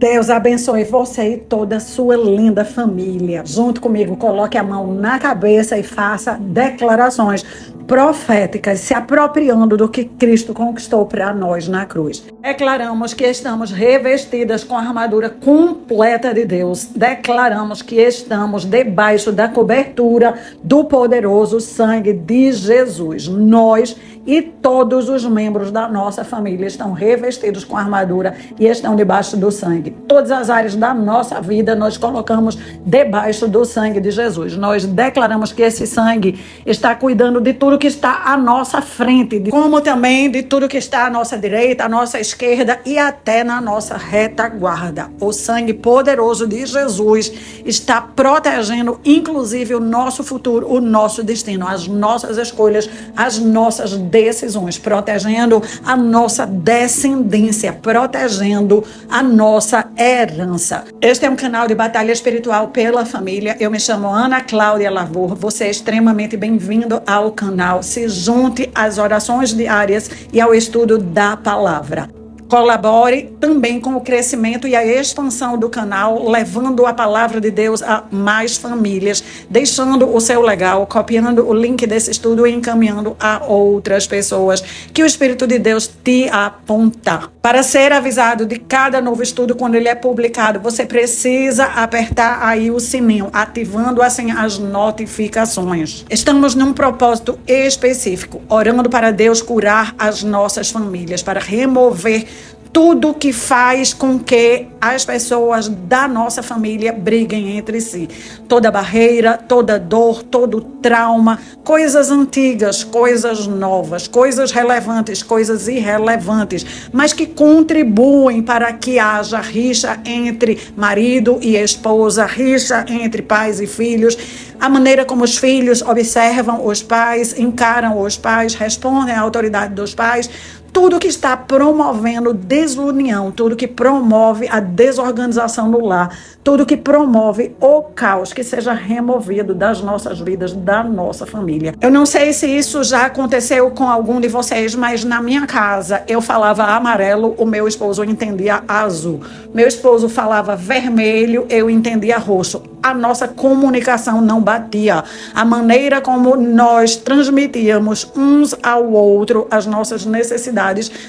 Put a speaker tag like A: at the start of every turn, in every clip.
A: Deus abençoe você e toda a sua linda família. Junto comigo, coloque a mão na cabeça e faça declarações proféticas, se apropriando do que Cristo conquistou para nós na cruz. Declaramos que estamos revestidas com a armadura completa de Deus. Declaramos que estamos debaixo da cobertura do poderoso sangue de Jesus. Nós e todos os membros da nossa família estão revestidos com a armadura e estão debaixo do sangue. Todas as áreas da nossa vida nós colocamos debaixo do sangue de Jesus. Nós declaramos que esse sangue está cuidando de tudo que está à nossa frente, como também de tudo que está à nossa direita, à nossa esquerda e até na nossa retaguarda. O sangue poderoso de Jesus está protegendo inclusive o nosso futuro, o nosso destino, as nossas escolhas, as nossas decisões, protegendo a nossa descendência, protegendo a nossa herança. Este é um canal de batalha espiritual pela família. Eu me chamo Ana Cláudia Lavor. Você é extremamente bem-vindo ao canal. Se junte às orações diárias e ao estudo da palavra. Colabore também com o crescimento e a expansão do canal, levando a palavra de Deus a mais famílias, deixando o seu legal, copiando o link desse estudo e encaminhando a outras pessoas que o Espírito de Deus te apontar. Para ser avisado de cada novo estudo quando ele é publicado, você precisa apertar aí o sininho, ativando assim as notificações. Estamos num propósito específico, orando para Deus curar as nossas famílias, para remover tudo que faz com que as pessoas da nossa família briguem entre si. Toda barreira, toda dor, todo trauma, coisas antigas, coisas novas, coisas relevantes, coisas irrelevantes, mas que contribuem para que haja rixa entre marido e esposa, rixa entre pais e filhos, a maneira como os filhos observam os pais, encaram os pais, respondem à autoridade dos pais. Tudo que está promovendo desunião, tudo que promove a desorganização no lar, tudo que promove o caos, que seja removido das nossas vidas, da nossa família. Eu não sei se isso já aconteceu com algum de vocês, mas na minha casa eu falava amarelo, o meu esposo entendia azul. Meu esposo falava vermelho, eu entendia roxo. A nossa comunicação não batia. A maneira como nós transmitíamos uns ao outro as nossas necessidades,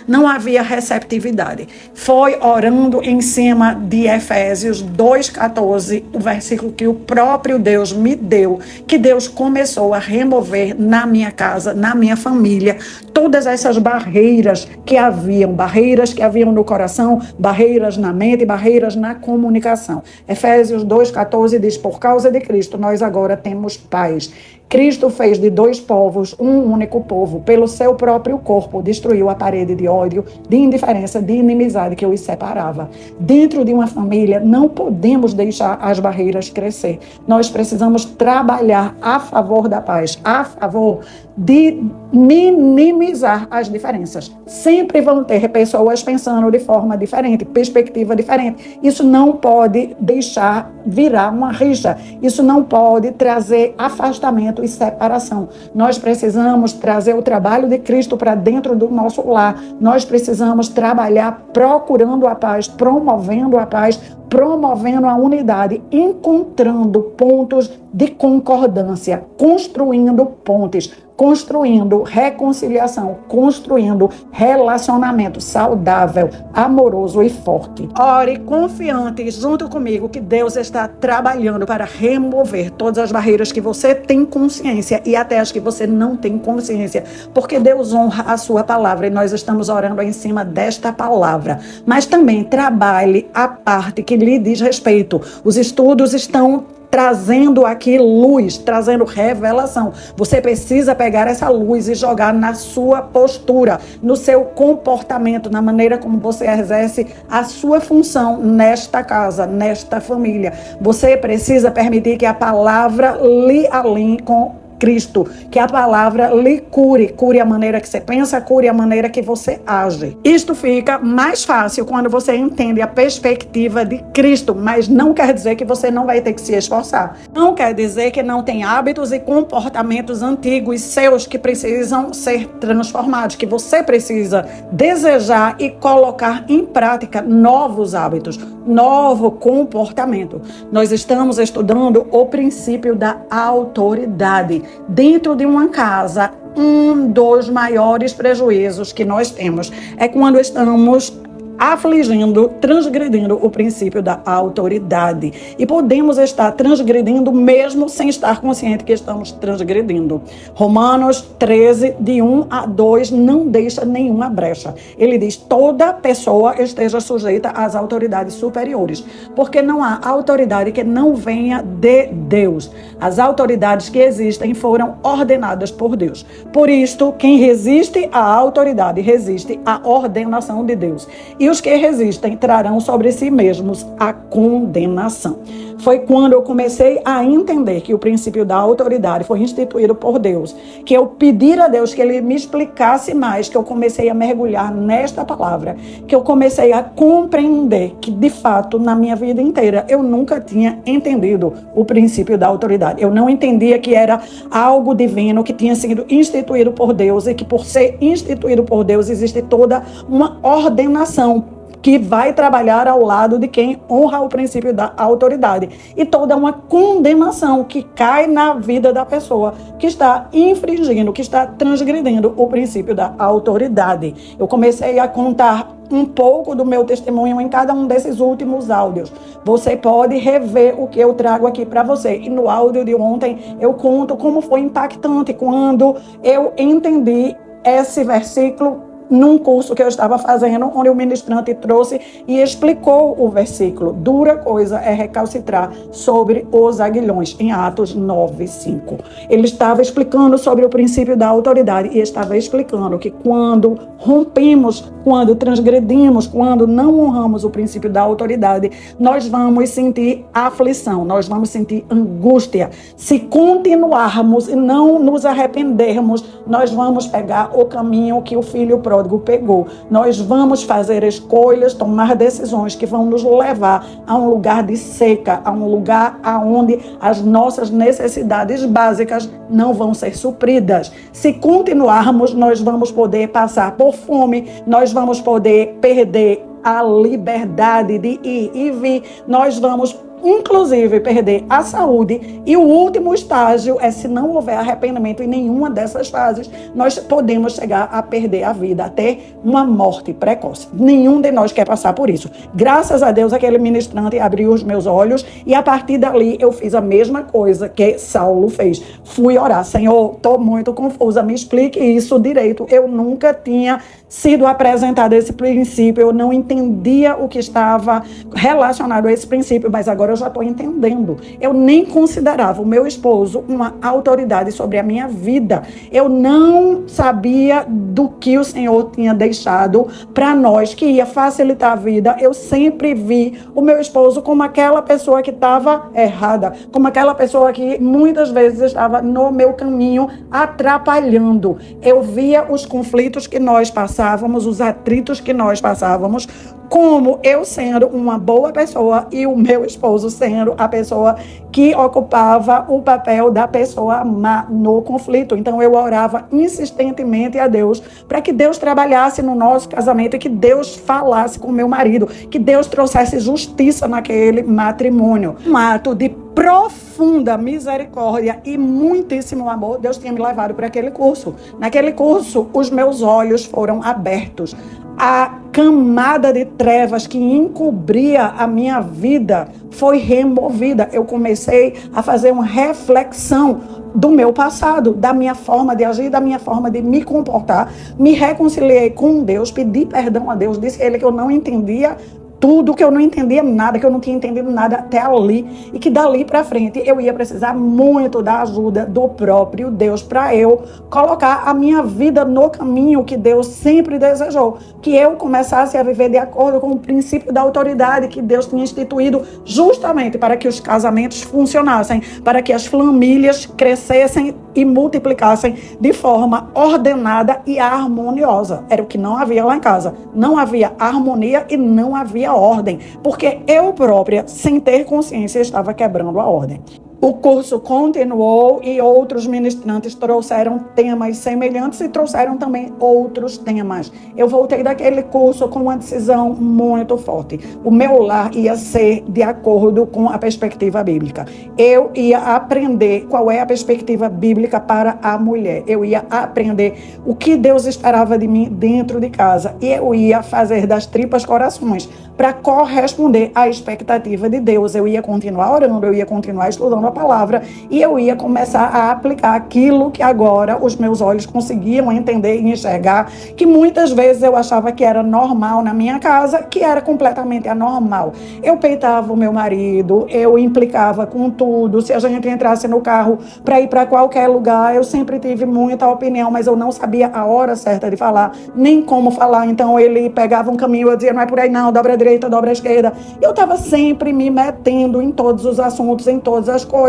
A: não havia receptividade. Foi orando em cima de Efésios 2,14, o versículo que o próprio Deus me deu, que Deus começou a remover na minha casa, na minha família, todas essas barreiras que haviam no coração, barreiras na mente, barreiras na comunicação. Efésios 2,14 diz: por causa de Cristo, nós agora temos paz. Cristo fez de dois povos um único povo. Pelo seu próprio corpo, destruiu a parede de ódio, de indiferença, de inimizade que os separava. Dentro de uma família, não podemos deixar as barreiras crescer. Nós precisamos trabalhar a favor da paz, a favor de minimizar as diferenças. Sempre vão ter pessoas pensando de forma diferente, perspectiva diferente. Isso não pode deixar virar uma rixa. Isso não pode trazer afastamento e separação. Nós precisamos trazer o trabalho de Cristo para dentro do nosso lar. Nós precisamos trabalhar procurando a paz, promovendo a paz, promovendo a unidade, encontrando pontos de concordância, construindo pontes, construindo reconciliação, construindo relacionamento saudável, amoroso e forte. Ore confiante junto comigo que Deus está trabalhando para remover todas as barreiras que você tem consciência e até as que você não tem consciência, porque Deus honra a sua palavra e nós estamos orando em cima desta palavra. Mas também trabalhe a parte que lhe diz respeito. Os estudos estão trazendo aqui luz, trazendo revelação. Você precisa pegar essa luz e jogar na sua postura, no seu comportamento, na maneira como você exerce a sua função nesta casa, nesta família. Você precisa permitir que a palavra lhe alinhe com Cristo, que a palavra lhe cure a maneira que você pensa, cure a maneira que você age. Isto fica mais fácil quando você entende a perspectiva de Cristo, mas não quer dizer que você não vai ter que se esforçar. Não quer dizer que não tem hábitos e comportamentos antigos seus que precisam ser transformados, que você precisa desejar e colocar em prática novos hábitos, novo comportamento. Nós estamos estudando o princípio da autoridade. Dentro de uma casa, um dos maiores prejuízos que nós temos é quando estamos afligindo, transgredindo o princípio da autoridade. E podemos estar transgredindo mesmo sem estar consciente que estamos transgredindo. Romanos 13, de 1 a 2, não deixa nenhuma brecha. Ele diz: toda pessoa esteja sujeita às autoridades superiores, porque não há autoridade que não venha de Deus. As autoridades que existem foram ordenadas por Deus. Por isto, quem resiste à autoridade resiste à ordenação de Deus. E os que resistem trarão sobre si mesmos a condenação. Foi quando eu comecei a entender que o princípio da autoridade foi instituído por Deus, que eu pedir a Deus que Ele me explicasse mais, que eu comecei a mergulhar nesta palavra, que eu comecei a compreender que, de fato, na minha vida inteira, eu nunca tinha entendido o princípio da autoridade. Eu não entendia que era algo divino, que tinha sido instituído por Deus e que, por ser instituído por Deus, existe toda uma ordenação que vai trabalhar ao lado de quem honra o princípio da autoridade. E toda uma condenação que cai na vida da pessoa que está infringindo, que está transgredindo o princípio da autoridade. Eu comecei a contar um pouco do meu testemunho em cada um desses últimos áudios. Você pode rever o que eu trago aqui para você. E no áudio de ontem eu conto como foi impactante quando eu entendi esse versículo num curso que eu estava fazendo, onde o ministrante trouxe e explicou o versículo. Dura coisa é recalcitrar sobre os aguilhões, em Atos 9:5. Ele estava explicando sobre o princípio da autoridade e estava explicando que quando rompemos, quando transgredimos, quando não honramos o princípio da autoridade, nós vamos sentir aflição, nós vamos sentir angústia. Se continuarmos e não nos arrependermos, nós vamos pegar o caminho que o filho pródigo pegou. Nós vamos fazer escolhas, tomar decisões que vão nos levar a um lugar de seca, a um lugar onde as nossas necessidades básicas não vão ser supridas. Se continuarmos, nós vamos poder passar por fome, nós vamos poder perder a liberdade de ir e vir, nós vamos inclusive perder a saúde, e o último estágio é, se não houver arrependimento em nenhuma dessas fases, nós podemos chegar a perder a vida, até uma morte precoce. Nenhum de nós quer passar por isso. Graças a Deus, aquele ministrante abriu os meus olhos, e a partir dali eu fiz a mesma coisa que Saulo fez. Fui orar: Senhor, estou muito confusa, me explique isso direito. Eu nunca tinha sido apresentado esse princípio, eu não entendia o que estava relacionado a esse princípio, mas agora eu já estou entendendo. Eu nem considerava o meu esposo uma autoridade sobre a minha vida. Eu não sabia do que o Senhor tinha deixado para nós, que ia facilitar a vida. Eu sempre vi o meu esposo como aquela pessoa que estava errada, como aquela pessoa que muitas vezes estava no meu caminho atrapalhando. Eu via os conflitos que nós passávamos, os atritos que nós passávamos, como eu sendo uma boa pessoa e o meu esposo sendo a pessoa que ocupava o papel da pessoa má no conflito. Então eu orava insistentemente a Deus para que Deus trabalhasse no nosso casamento e que Deus falasse com o meu marido, que Deus trouxesse justiça naquele matrimônio. Um ato de profunda misericórdia e muitíssimo amor, Deus tinha me levado para aquele curso. Naquele curso, os meus olhos foram abertos. A camada de trevas que encobria a minha vida foi removida. Eu comecei a fazer uma reflexão do meu passado, da minha forma de agir, da minha forma de me comportar. Me reconciliei com Deus, pedi perdão a Deus, disse a Ele que eu não entendia tudo, que eu não entendia nada, que eu não tinha entendido nada até ali, e que dali para frente eu ia precisar muito da ajuda do próprio Deus para eu colocar a minha vida no caminho que Deus sempre desejou, que eu começasse a viver de acordo com o princípio da autoridade que Deus tinha instituído justamente para que os casamentos funcionassem, para que as famílias crescessem e multiplicassem de forma ordenada e harmoniosa. Era o que não havia lá em casa. Não havia harmonia e não havia ordem, porque eu própria, sem ter consciência, estava quebrando a ordem. O curso continuou e outros ministrantes trouxeram temas semelhantes e trouxeram também outros temas. Eu voltei daquele curso com uma decisão muito forte. O meu lar ia ser de acordo com a perspectiva bíblica. Eu ia aprender qual é a perspectiva bíblica para a mulher. Eu ia aprender o que Deus esperava de mim dentro de casa. E eu ia fazer das tripas corações para corresponder à expectativa de Deus. Eu ia continuar orando, eu ia continuar estudando a palavra e eu ia começar a aplicar aquilo que agora os meus olhos conseguiam entender e enxergar, que muitas vezes eu achava que era normal na minha casa, que era completamente anormal. Eu peitava o meu marido, eu implicava com tudo. Se a gente entrasse no carro para ir para qualquer lugar, eu sempre tive muita opinião, mas eu não sabia a hora certa de falar, nem como falar. Então ele pegava um caminho, eu dizia, não é por aí não, dobra a direita, dobra a esquerda. Eu estava sempre me metendo em todos os assuntos, em todas as coisas,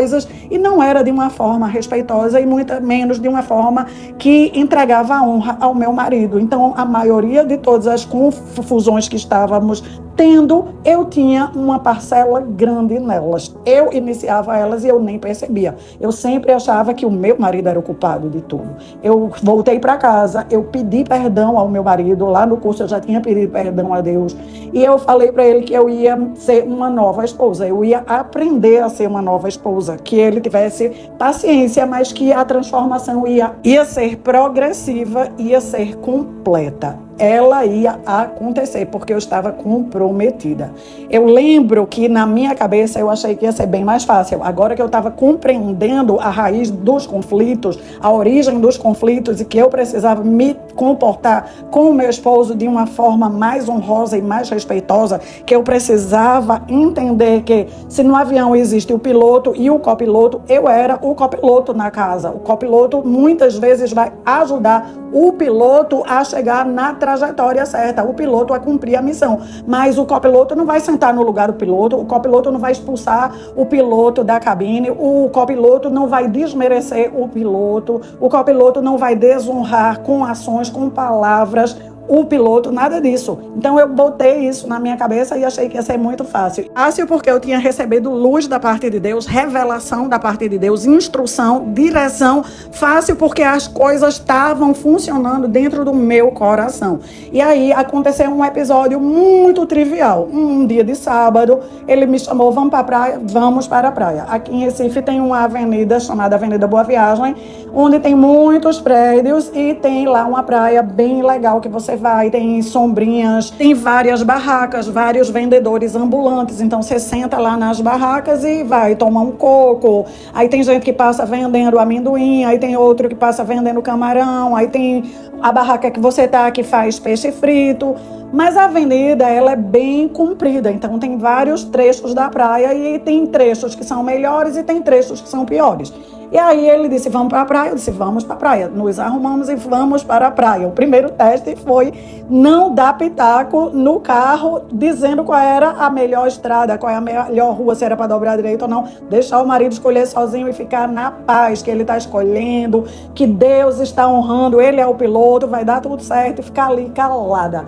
A: e não era de uma forma respeitosa e muito menos de uma forma que entregava a honra ao meu marido. Então, a maioria de todas as confusões que estávamos tendo, eu tinha uma parcela grande nelas. Eu iniciava elas e eu nem percebia. Eu sempre achava que o meu marido era o culpado de tudo. Eu voltei para casa, eu pedi perdão ao meu marido, lá no curso eu já tinha pedido perdão a Deus, e eu falei para ele que eu ia ser uma nova esposa, eu ia aprender a ser uma nova esposa, que ele tivesse paciência, mas que a transformação ia ser progressiva, ia ser completa. Ela ia acontecer, porque eu estava comprometida. Eu lembro que na minha cabeça eu achei que ia ser bem mais fácil. Agora que eu estava compreendendo a raiz dos conflitos, a origem dos conflitos, e que eu precisava me comportar com o meu esposo de uma forma mais honrosa e mais respeitosa, que eu precisava entender que se no avião existe o piloto e o copiloto, eu era o copiloto na casa. O copiloto muitas vezes vai ajudar o piloto a chegar na trajetória certa, o piloto a cumprir a missão. Mas o copiloto não vai sentar no lugar do piloto, o copiloto não vai expulsar o piloto da cabine, o copiloto não vai desmerecer o piloto, o copiloto não vai desonrar com ações, com palavras, o piloto, nada disso. Então eu botei isso na minha cabeça e achei que ia ser muito fácil. Fácil porque eu tinha recebido luz da parte de Deus, revelação da parte de Deus, instrução, direção. Fácil porque as coisas estavam funcionando dentro do meu coração. E aí aconteceu um episódio muito trivial. Um dia de sábado, ele me chamou, vamos para a praia? Vamos para a praia. Aqui em Recife tem uma avenida chamada Avenida Boa Viagem, onde tem muitos prédios e tem lá uma praia bem legal que você vai, tem sombrinhas, tem várias barracas, vários vendedores ambulantes. Então você senta lá nas barracas e vai tomar um coco. Aí tem gente que passa vendendo amendoim, aí tem outro que passa vendendo camarão, aí tem a barraca que você tá que faz peixe frito. Mas a avenida, ela é bem comprida, então tem vários trechos da praia e tem trechos que são melhores e tem trechos que são piores. E aí ele disse, vamos para a praia? Eu disse, vamos para a praia. Nos arrumamos e vamos para a praia. O primeiro teste foi não dar pitaco no carro, dizendo qual era a melhor estrada, qual é a melhor rua, se era para dobrar direito ou não. Deixar o marido escolher sozinho e ficar na paz, que ele está escolhendo, que Deus está honrando, ele é o piloto, vai dar tudo certo, e ficar ali calada.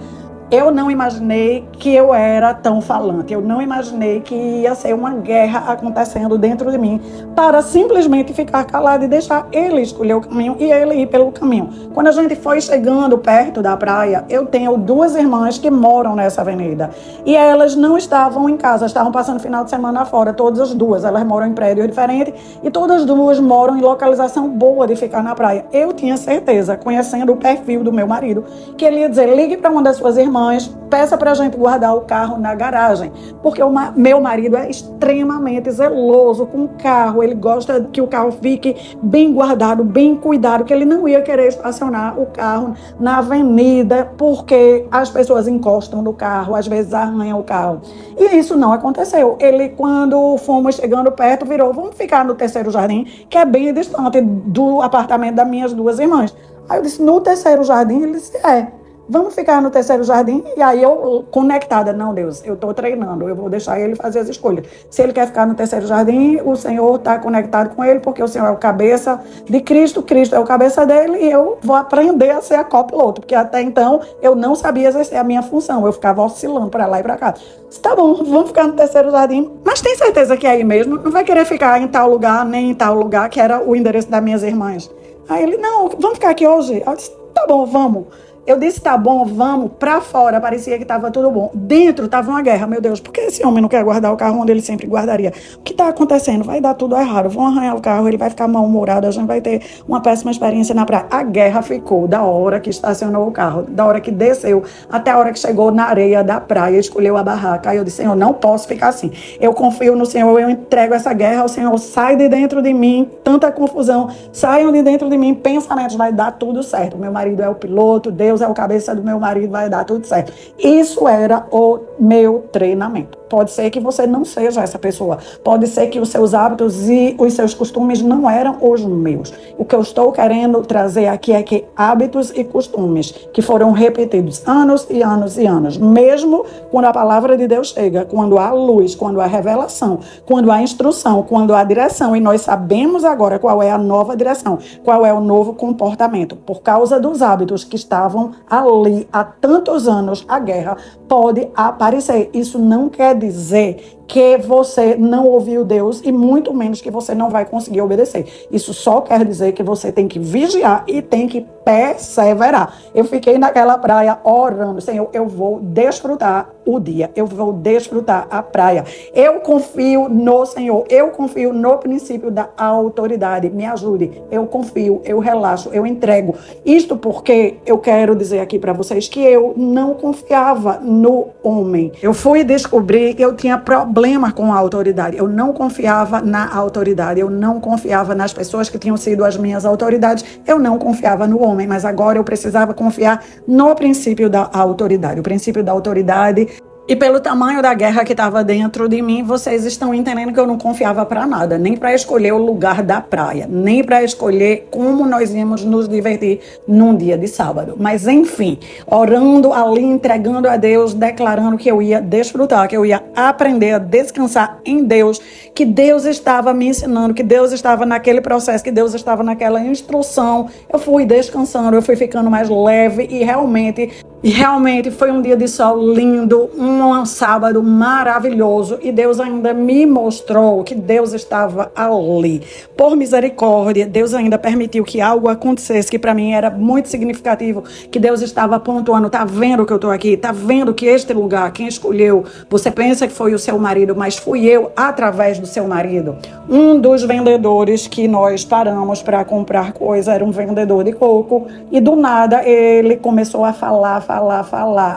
A: Eu não imaginei que eu era tão falante, eu não imaginei que ia ser uma guerra acontecendo dentro de mim para simplesmente ficar calada e deixar ele escolher o caminho e ele ir pelo caminho. Quando a gente foi chegando perto da praia, eu tenho duas irmãs que moram nessa avenida e elas não estavam em casa, estavam passando final de semana fora, todas as duas, elas moram em prédios diferentes e todas as duas moram em localização boa de ficar na praia. Eu tinha certeza, conhecendo o perfil do meu marido, que ele ia dizer, ligue para uma das suas irmãs, peça para a gente guardar o carro na garagem, porque meu marido é extremamente zeloso com o carro, ele gosta que o carro fique bem guardado, bem cuidado, que ele não ia querer estacionar o carro na avenida, porque as pessoas encostam no carro, às vezes arranham o carro. E isso não aconteceu. Ele, quando fomos chegando perto, virou, vamos ficar no terceiro jardim, que é bem distante do apartamento das minhas duas irmãs. Aí eu disse, no terceiro jardim? Ele disse, é. Vamos ficar no terceiro jardim? E aí eu, conectada, não, Deus, eu estou treinando, eu vou deixar ele fazer as escolhas. Se ele quer ficar no terceiro jardim, o Senhor está conectado com ele, porque o Senhor é o cabeça de Cristo, Cristo é o cabeça dele, e eu vou aprender a ser a copiloto, porque até então eu não sabia exercer a minha função, eu ficava oscilando para lá e para cá. Tá bom, vamos ficar no terceiro jardim, mas tem certeza que é aí mesmo? Não vai querer ficar em tal lugar, nem em tal lugar, que era o endereço das minhas irmãs. Aí ele, não, vamos ficar aqui hoje? Eu disse, tá bom, vamos. Eu disse, tá bom, vamos. Pra fora, parecia que estava tudo bom. Dentro estava uma guerra, meu Deus. Por que esse homem não quer guardar o carro onde ele sempre guardaria? O que está acontecendo? Vai dar tudo errado. Vão arranhar o carro, ele vai ficar mal-humorado, a gente vai ter uma péssima experiência na praia. A guerra ficou da hora que estacionou o carro, da hora que desceu, até a hora que chegou na areia da praia, escolheu a barraca. Aí eu disse, Senhor, não posso ficar assim. Eu confio no Senhor, eu entrego essa guerra ao Senhor. Sai de dentro de mim, tanta confusão. Saiam de dentro de mim, pensamentos, vai dar tudo certo. Meu marido é o piloto, Deus é o cabeça do meu marido, vai dar tudo certo. Isso era o meu treinamento. Pode ser que você não seja essa pessoa. Pode ser que os seus hábitos e os seus costumes não eram os meus. O que eu estou querendo trazer aqui é que hábitos e costumes que foram repetidos anos e anos e anos, mesmo quando a palavra de Deus chega, quando há luz, quando há revelação, quando há instrução, quando há direção, e nós sabemos agora qual é a nova direção, qual é o novo comportamento. Por causa dos hábitos que estavam ali há tantos anos, a guerra pode aparecer. Isso não quer dizer que você não ouviu Deus e muito menos que você não vai conseguir obedecer. Isso só quer dizer que você tem que vigiar e tem que perseverar. Eu fiquei naquela praia orando, Senhor, eu vou desfrutar o dia, eu vou desfrutar a praia. Eu confio no Senhor, eu confio no princípio da autoridade. Me ajude, eu confio, eu relaxo, eu entrego. Isto porque eu quero dizer aqui para vocês que eu não confiava no homem. Eu fui descobrir que eu tinha problema com a autoridade. Eu não confiava na autoridade, eu não confiava nas pessoas que tinham sido as minhas autoridades, eu não confiava no homem, mas agora eu precisava confiar no princípio da autoridade. O princípio da autoridade. E pelo tamanho da guerra que estava dentro de mim, vocês estão entendendo que eu não confiava para nada, nem para escolher o lugar da praia, nem para escolher como nós íamos nos divertir num dia de sábado. Mas enfim, orando ali, entregando a Deus, declarando que eu ia desfrutar, que eu ia aprender a descansar em Deus, que Deus estava me ensinando, que Deus estava naquele processo, que Deus estava naquela instrução. Eu fui descansando, eu fui ficando mais leve e realmente foi um dia de sol lindo, um sábado maravilhoso, e Deus ainda me mostrou que Deus estava ali. Por misericórdia, Deus ainda permitiu que algo acontecesse que para mim era muito significativo, que Deus estava pontuando, tá vendo que eu tô aqui, tá vendo que este lugar, quem escolheu, você pensa que foi o seu marido, mas fui eu através do seu marido. Um dos vendedores que nós paramos para comprar coisa era um vendedor de coco, e do nada ele começou a falar.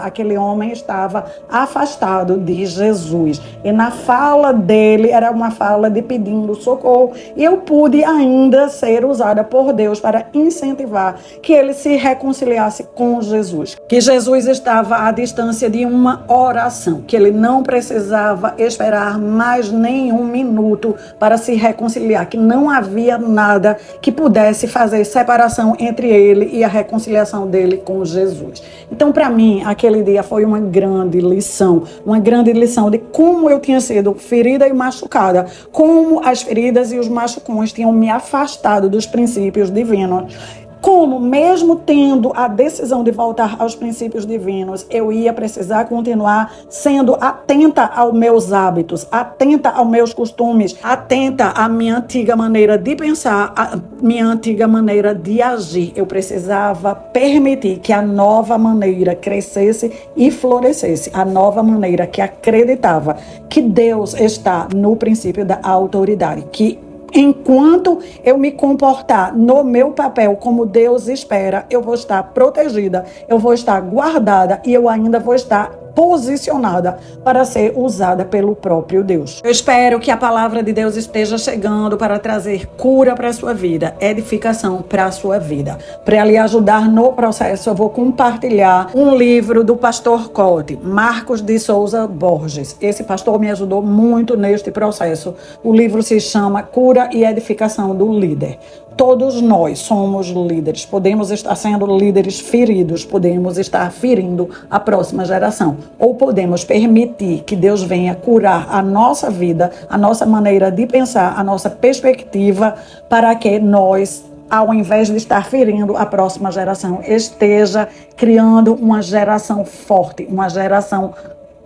A: Aquele homem estava afastado de Jesus. E na fala dele, era uma fala de pedindo socorro. E eu pude ainda ser usada por Deus para incentivar que ele se reconciliasse com Jesus. Que Jesus estava à distância de uma oração. Que ele não precisava esperar mais nenhum minuto para se reconciliar. Que não havia nada que pudesse fazer separação entre ele e a reconciliação dele com Jesus. Então, para mim, aquele dia foi uma grande lição de como eu tinha sido ferida e machucada, como as feridas e os machucões tinham me afastado dos princípios divinos. Como, mesmo tendo a decisão de voltar aos princípios divinos, eu ia precisar continuar sendo atenta aos meus hábitos, atenta aos meus costumes, atenta à minha antiga maneira de pensar, à minha antiga maneira de agir. Eu precisava permitir que a nova maneira crescesse e florescesse, a nova maneira que acreditava que Deus está no princípio da autoridade, que enquanto eu me comportar no meu papel como Deus espera, eu vou estar protegida, eu vou estar guardada e eu ainda vou estar posicionada para ser usada pelo próprio Deus. Eu espero que a palavra de Deus esteja chegando para trazer cura para a sua vida, edificação para a sua vida. Para lhe ajudar no processo, eu vou compartilhar um livro do pastor Cote, Marcos de Souza Borges. Esse pastor me ajudou muito neste processo. O livro se chama Cura e Edificação do Líder. Todos nós somos líderes, podemos estar sendo líderes feridos, podemos estar ferindo a próxima geração, ou podemos permitir que Deus venha curar a nossa vida, a nossa maneira de pensar, a nossa perspectiva, para que nós, ao invés de estar ferindo a próxima geração, esteja criando uma geração forte, uma geração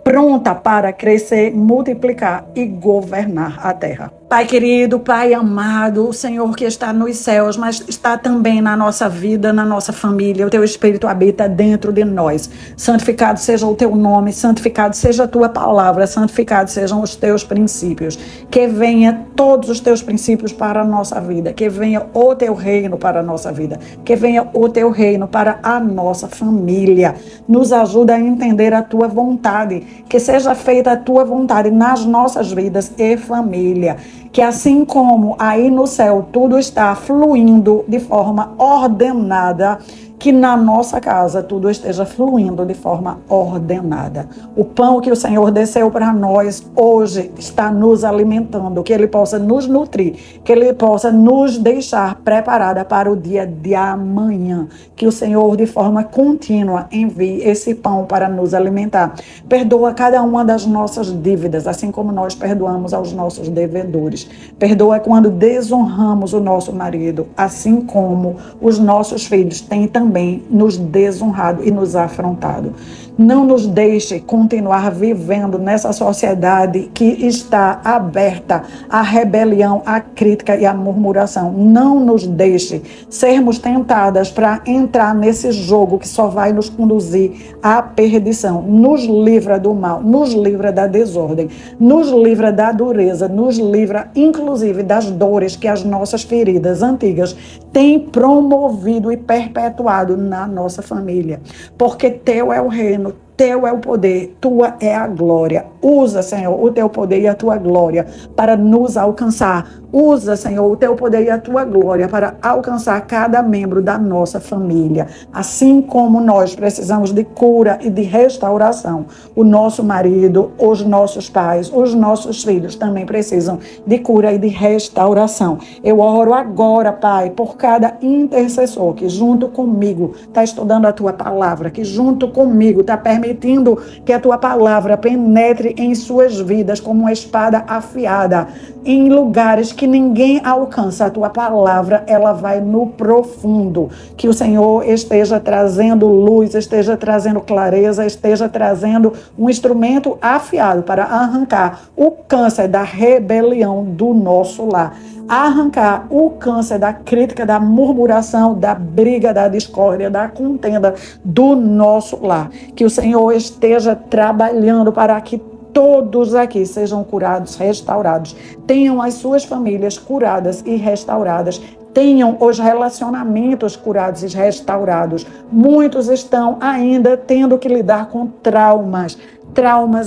A: pronta para crescer, multiplicar e governar a terra. Pai querido, Pai amado, o Senhor que está nos céus, mas está também na nossa vida, na nossa família. O Teu Espírito habita dentro de nós. Santificado seja o Teu nome, santificado seja a Tua palavra, santificados sejam os Teus princípios. Que venha todos os Teus princípios para a nossa vida, que venha o Teu reino para a nossa vida, que venha o Teu reino para a nossa família. Nos ajuda a entender a Tua vontade, que seja feita a Tua vontade nas nossas vidas e família. Que assim como aí no céu tudo está fluindo de forma ordenada, que na nossa casa tudo esteja fluindo de forma ordenada. O pão que o Senhor desceu para nós hoje está nos alimentando, que Ele possa nos nutrir, que Ele possa nos deixar preparada para o dia de amanhã. Que o Senhor de forma contínua envie esse pão para nos alimentar. Perdoa cada uma das nossas dívidas, assim como nós perdoamos aos nossos devedores. Perdoa quando desonramos o nosso marido, assim como os nossos filhos têm também nos desonrado e nos afrontado. Não nos deixe continuar vivendo nessa sociedade que está aberta à rebelião, à crítica e à murmuração. Não nos deixe sermos tentadas para entrar nesse jogo que só vai nos conduzir à perdição. Nos livra do mal, nos livra da desordem, nos livra da dureza, nos livra inclusive das dores que as nossas feridas antigas têm promovido e perpetuado na nossa família. Porque Teu é o reino, Teu é o poder, Tua é a glória. Usa, Senhor, o Teu poder e a Tua glória para nos alcançar. Usa, Senhor, o Teu poder e a Tua glória para alcançar cada membro da nossa família. Assim como nós precisamos de cura e de restauração, o nosso marido, os nossos pais, os nossos filhos também precisam de cura e de restauração. Eu oro agora, Pai, por cada intercessor que junto comigo está estudando a Tua palavra, que junto comigo está permitindo que a Tua palavra penetre em suas vidas como uma espada afiada, em lugares que ninguém alcança. A Tua palavra, ela vai no profundo. Que o Senhor esteja trazendo luz, esteja trazendo clareza, esteja trazendo um instrumento afiado para arrancar o câncer da rebelião do nosso lar. Arrancar o câncer da crítica, da murmuração, da briga, da discórdia, da contenda do nosso lar. Que o Senhor esteja trabalhando para que todos aqui sejam curados, restaurados, tenham as suas famílias curadas e restauradas, tenham os relacionamentos curados e restaurados. Muitos estão ainda tendo que lidar com traumas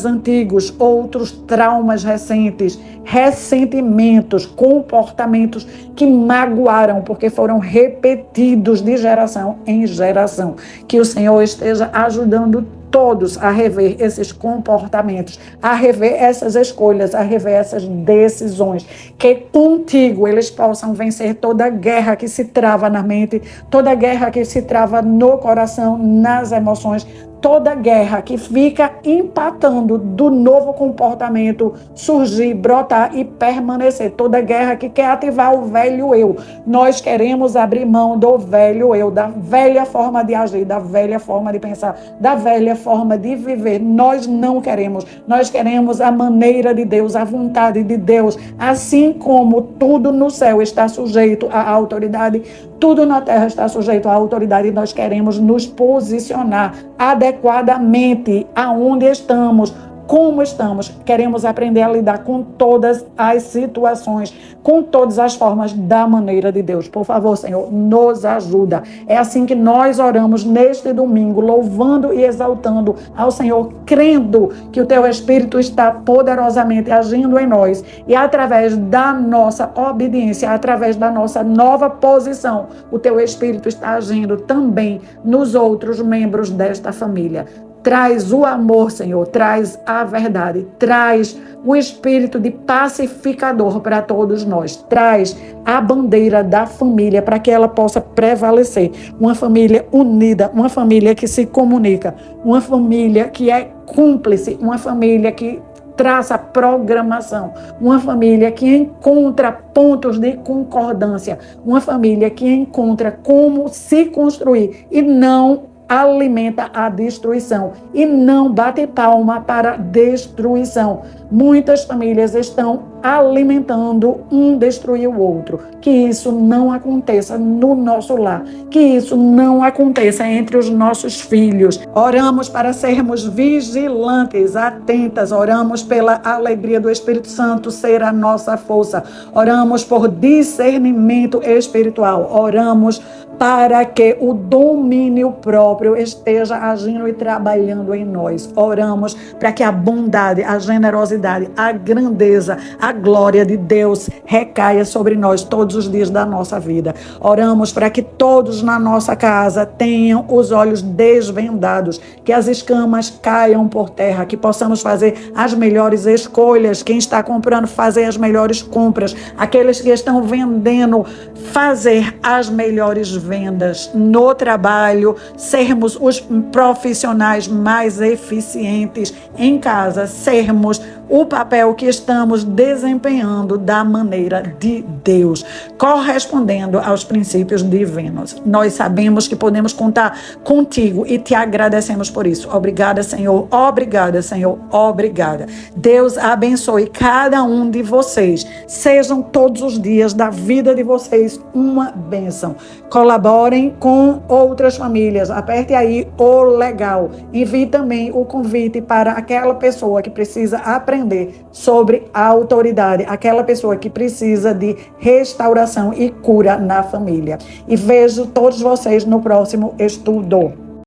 A: antigos, outros traumas recentes, ressentimentos, comportamentos que magoaram porque foram repetidos de geração em geração. Que o Senhor esteja ajudando todos a rever esses comportamentos, a rever essas escolhas, a rever essas decisões, que contigo eles possam vencer toda guerra que se trava na mente, toda guerra que se trava no coração, nas emoções, toda guerra que fica empatando do novo comportamento surgir, brotar e permanecer, toda guerra que quer ativar o velho eu. Nós queremos abrir mão do velho eu, da velha forma de agir, da velha forma de pensar, da velha forma de viver. Nós não queremos, nós queremos a maneira de Deus, a vontade de Deus, assim como tudo no céu está sujeito à autoridade, tudo na terra está sujeito à autoridade, e nós queremos nos posicionar adequadamente aonde estamos, como estamos. Queremos aprender a lidar com todas as situações, com todas as formas da maneira de Deus. Por favor, Senhor, nos ajuda. É assim que nós oramos neste domingo, louvando e exaltando ao Senhor, crendo que o Teu Espírito está poderosamente agindo em nós e através da nossa obediência, através da nossa nova posição, o Teu Espírito está agindo também nos outros membros desta família. Traz o amor, Senhor, traz a verdade, traz o espírito de pacificador para todos nós, traz a bandeira da família para que ela possa prevalecer. Uma família unida, uma família que se comunica, uma família que é cúmplice, uma família que traça programação, uma família que encontra pontos de concordância, uma família que encontra como se construir e não alimenta a destruição e não bate palma para a destruição. Muitas famílias estão alimentando um destruir o outro. Que isso não aconteça no nosso lar, que isso não aconteça entre os nossos filhos. Oramos para sermos vigilantes, atentas, oramos pela alegria do Espírito Santo ser a nossa força, oramos por discernimento espiritual, oramos para que o domínio próprio esteja agindo e trabalhando em nós. Oramos para que a bondade, a generosidade, a grandeza, a glória de Deus recaia sobre nós todos os dias da nossa vida. Oramos para que todos na nossa casa tenham os olhos desvendados, que as escamas caiam por terra, que possamos fazer as melhores escolhas. Quem está comprando, fazer as melhores compras. Aqueles que estão vendendo, fazer as melhores vendas no trabalho, sermos os profissionais mais eficientes em casa, sermos o papel que estamos desempenhando da maneira de Deus, correspondendo aos princípios divinos. Nós sabemos que podemos contar contigo e te agradecemos por isso. Obrigada, Senhor. Obrigada, Senhor. Obrigada. Deus abençoe cada um de vocês. Sejam todos os dias da vida de vocês uma bênção. Colaborem com outras famílias. Aperte aí o legal. Envie também o convite para aquela pessoa que precisa aprender sobre a autoridade, aquela pessoa que precisa de restauração e cura na família. E vejo todos vocês no próximo estudo.